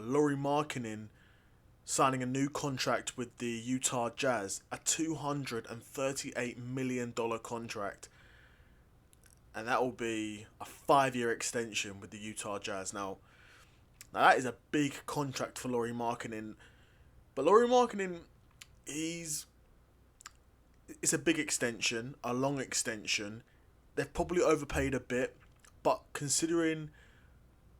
Lauri Markkanen signing a new contract with the Utah Jazz, a $238 million contract, and that will be a 5-year extension with the Utah Jazz. Now that is a big contract for Lauri Markkanen, but Lauri Markkanen, he's it's a big extension, a long extension. They've probably overpaid a bit, but considering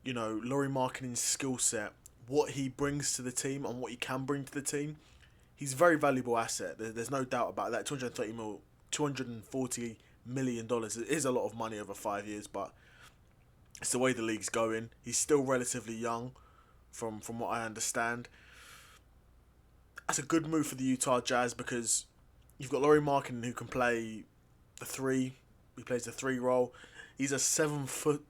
Lauri Markkanen's skill set, what he brings to the team and what he can bring to the team, he's a very valuable asset. There's no doubt about that. 240 million dollars is a lot of money over 5 years, but it's the way the league's going. He's still relatively young, from what I understand. That's a good move for the Utah Jazz because you've got Lauri Markkanen who can play the three. He plays the three role. He's a 7 foot,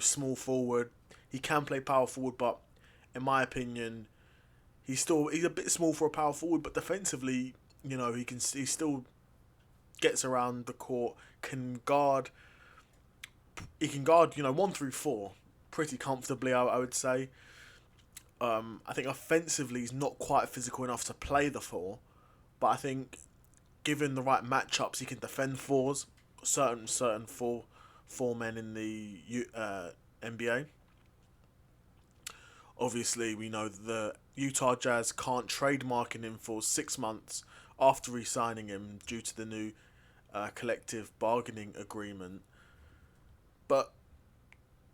small forward. He can play power forward, but in my opinion, he's a bit small for a power forward. But defensively, he still gets around the court. He can guard 1 through 4 pretty comfortably. I would say. I think offensively he's not quite physical enough to play the 4, but I think given the right matchups he can defend 4s. Certain four men in the NBA. Obviously, we know that the Utah Jazz can't trade Markkanen for 6 months after re-signing him due to the new collective bargaining agreement. But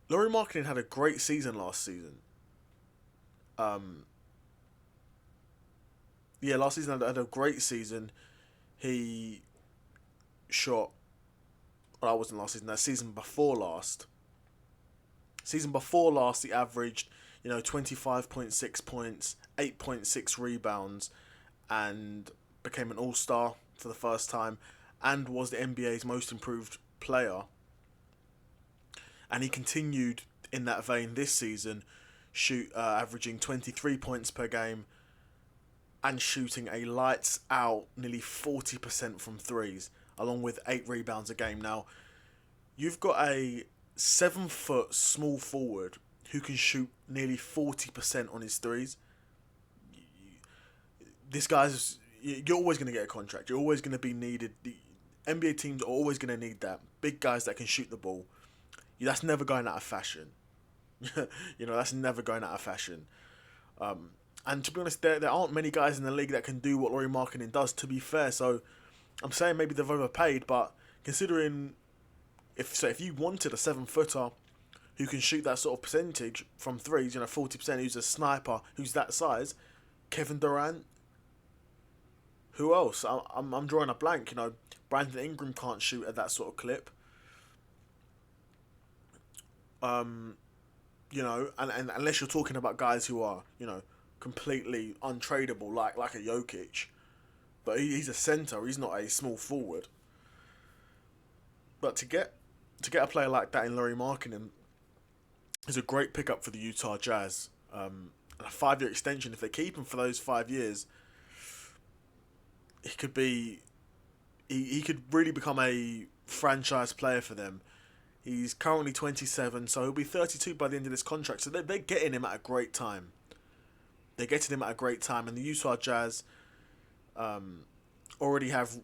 Lauri Markkanen had a great season last season. Last season had a great season. He shot. Well, that wasn't last season. That season before last. Season before last, he averaged 25.6 points, 8.6 rebounds, and became an All-Star for the first time, and was the NBA's most improved player. And he continued in that vein this season, averaging 23 points per game, and shooting a lights out nearly 40% from threes, along with 8 rebounds a game. Now, you've got a 7 foot small forward who can shoot nearly 40% on his threes. You're always going to get a contract. You're always going to be needed. The NBA teams are always going to need that. Big guys that can shoot the ball. That's never going out of fashion. That's never going out of fashion. And to be honest, there aren't many guys in the league that can do what Lauri Markkanen does, to be fair. So I'm saying maybe they've overpaid, but considering if you wanted a 7 footer who can shoot that sort of percentage from threes, 40%, who's a sniper, who's that size, Kevin Durant, who else? I'm drawing a blank. Brandon Ingram can't shoot at that sort of clip. And unless you're talking about guys who are, completely untradeable, like a Jokic, but he's a center. He's not a small forward. But to get a player like that in Lauri Markkanen is a great pickup for the Utah Jazz. And a 5-year extension. If they keep him for those 5 years, he could really become a franchise player for them. He's currently 27, so he'll be 32 by the end of this contract. So they're getting him at a great time. They're getting him at a great time, and the Utah Jazz already have.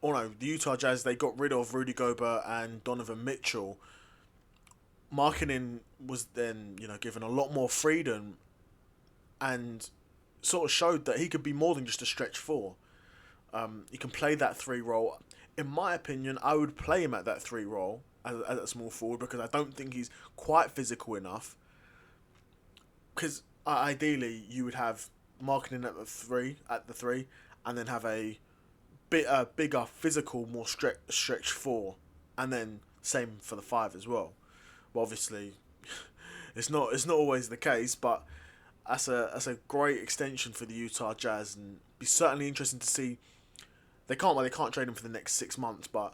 Oh no, the Utah Jazz, they got rid of Rudy Gobert and Donovan Mitchell. Markkanen was then, given a lot more freedom, and sort of showed that he could be more than just a stretch 4. He can play that 3 role. In my opinion, I would play him at that 3 role as a small forward because I don't think he's quite physical enough. Because ideally, you would have Markkanen at the three, and then have a bigger physical, more stretch 4, and then same for the 5 as well. Well, obviously, it's not always the case, but that's a great extension for the Utah Jazz, and be certainly interesting to see. They can't trade him for the next 6 months, but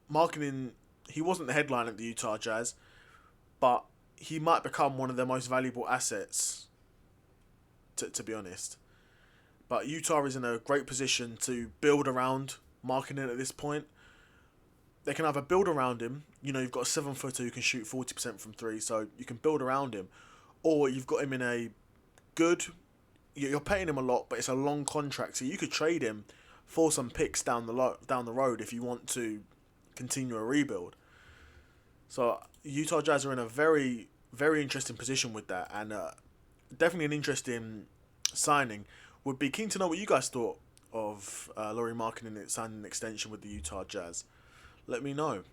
Markkanen. He wasn't the headline at the Utah Jazz, but he might become one of their most valuable assets. To be honest, but Utah is in a great position to build around Markkanen at this point. They can either build around him, you've got a 7-footer who can shoot 40% from three, so you can build around him, or you've got him in a good. You're paying him a lot, but it's a long contract, so you could trade him for some picks down the road if you want to continue a rebuild. So Utah Jazz are in a very very interesting position with that, and definitely an interesting signing. Would be keen to know what you guys thought of Lauri Markkanen signing an extension with the Utah Jazz. Let me know.